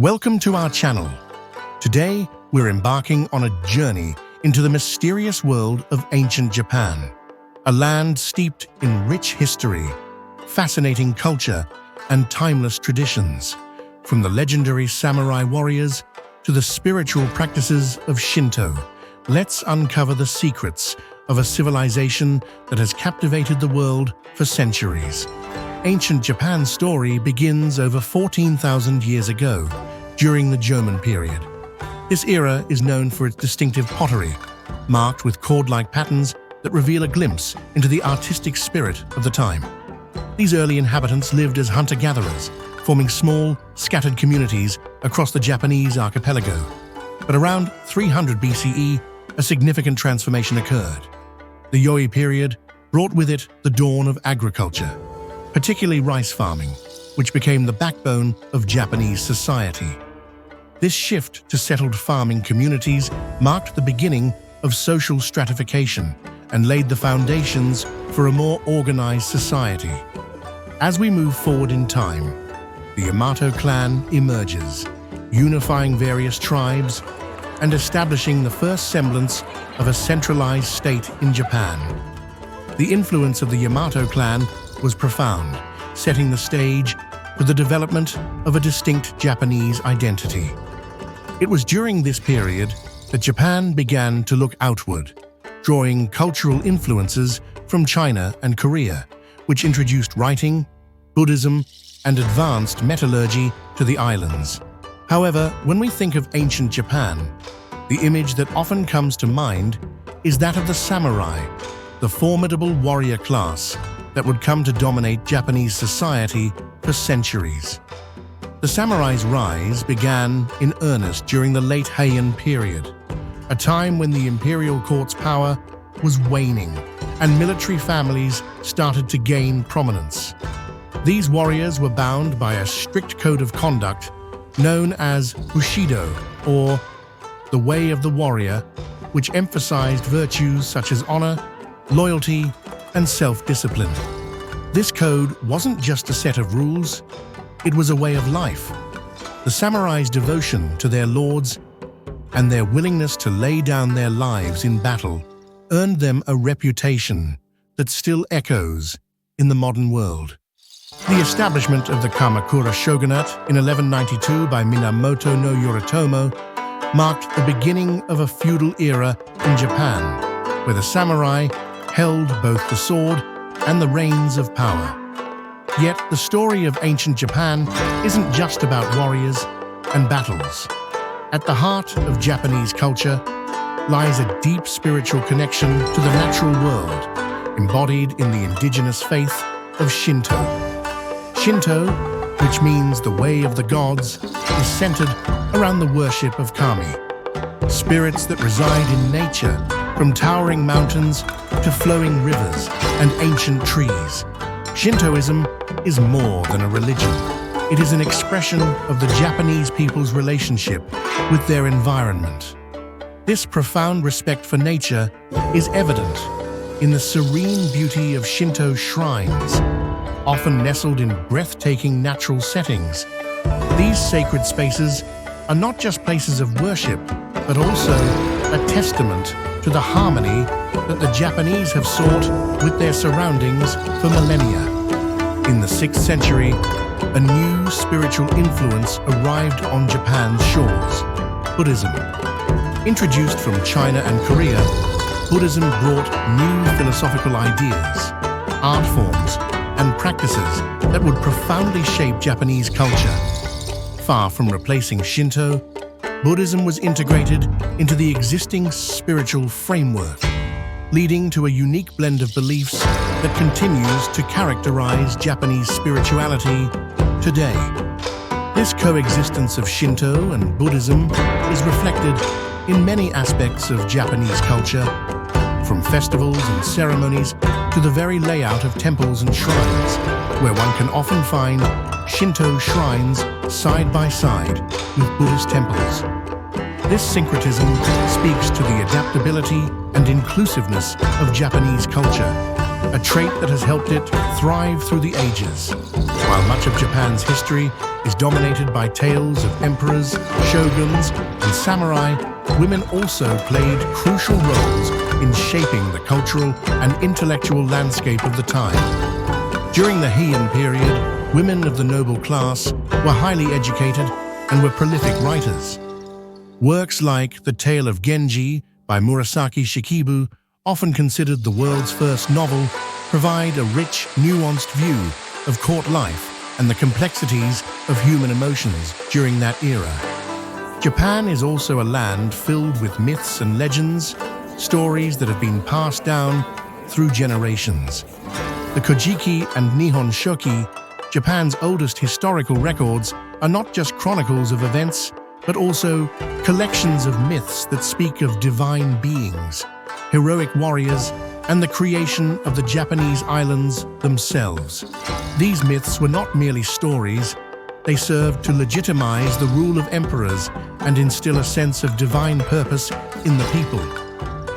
Welcome to our channel. Today, we're embarking on a journey into the mysterious world of ancient Japan, a land steeped in rich history, fascinating culture, and timeless traditions. From the legendary samurai warriors to the spiritual practices of Shinto, let's uncover the secrets of a civilization that has captivated the world for centuries. Ancient Japan's story begins over 14,000 years ago, during the Jomon period. This era is known for its distinctive pottery, marked with cord-like patterns that reveal a glimpse into the artistic spirit of the time. These early inhabitants lived as hunter-gatherers, forming small, scattered communities across the Japanese archipelago. But around 300 BCE, a significant transformation occurred. The Yoi period brought with it the dawn of agriculture, particularly rice farming, which became the backbone of Japanese society. This shift to settled farming communities marked the beginning of social stratification and laid the foundations for a more organized society. As we move forward in time, the Yamato clan emerges, unifying various tribes and establishing the first semblance of a centralized state in Japan. The influence of the Yamato clan was profound, setting the stage for the development of a distinct Japanese identity. It was during this period that Japan began to look outward, drawing cultural influences from China and Korea, which introduced writing, Buddhism, and advanced metallurgy to the islands. However, when we think of ancient Japan, the image that often comes to mind is that of the samurai, the formidable warrior class that would come to dominate Japanese society for centuries. The samurai's rise began in earnest during the late Heian period, a time when the imperial court's power was waning and military families started to gain prominence. These warriors were bound by a strict code of conduct known as Bushido, or the way of the warrior, which emphasized virtues such as honor, loyalty, and self-discipline. This code wasn't just a set of rules, it was a way of life. The samurai's devotion to their lords and their willingness to lay down their lives in battle earned them a reputation that still echoes in the modern world. The establishment of the Kamakura shogunate in 1192 by Minamoto no Yoritomo marked the beginning of a feudal era in Japan, where the samurai held both the sword and the reins of power. Yet the story of ancient Japan isn't just about warriors and battles. At the heart of Japanese culture lies a deep spiritual connection to the natural world, embodied in the indigenous faith of Shinto. Shinto, which means the way of the gods, is centered around the worship of kami, spirits that reside in nature, from towering mountains to flowing rivers and ancient trees. Shintoism is more than a religion. It is an expression of the Japanese people's relationship with their environment. This profound respect for nature is evident in the serene beauty of Shinto shrines, often nestled in breathtaking natural settings. These sacred spaces are not just places of worship, but also a testament to the harmony that the Japanese have sought with their surroundings for millennia. In the 6th century, a new spiritual influence arrived on Japan's shores: Buddhism. Introduced from China and Korea, Buddhism brought new philosophical ideas, art forms, and practices that would profoundly shape Japanese culture. Far from replacing Shinto, Buddhism was integrated into the existing spiritual framework, leading to a unique blend of beliefs that continues to characterize Japanese spirituality today. This coexistence of Shinto and Buddhism is reflected in many aspects of Japanese culture, from festivals and ceremonies to the very layout of temples and shrines, where one can often find Shinto shrines side by side with Buddhist temples. This syncretism speaks to the adaptability and inclusiveness of Japanese culture, a trait that has helped it thrive through the ages. While much of Japan's history is dominated by tales of emperors, shoguns, and samurai, women also played crucial roles in shaping the cultural and intellectual landscape of the time. During the Heian period, women of the noble class were highly educated and were prolific writers. Works like The Tale of Genji by Murasaki Shikibu, often considered the world's first novel, provide a rich, nuanced view of court life and the complexities of human emotions during that era. Japan is also a land filled with myths and legends, stories that have been passed down through generations. The Kojiki and Nihon Shoki, Japan's oldest historical records, are not just chronicles of events, but also collections of myths that speak of divine beings, heroic warriors, and the creation of the Japanese islands themselves. These myths were not merely stories, they served to legitimize the rule of emperors and instill a sense of divine purpose in the people.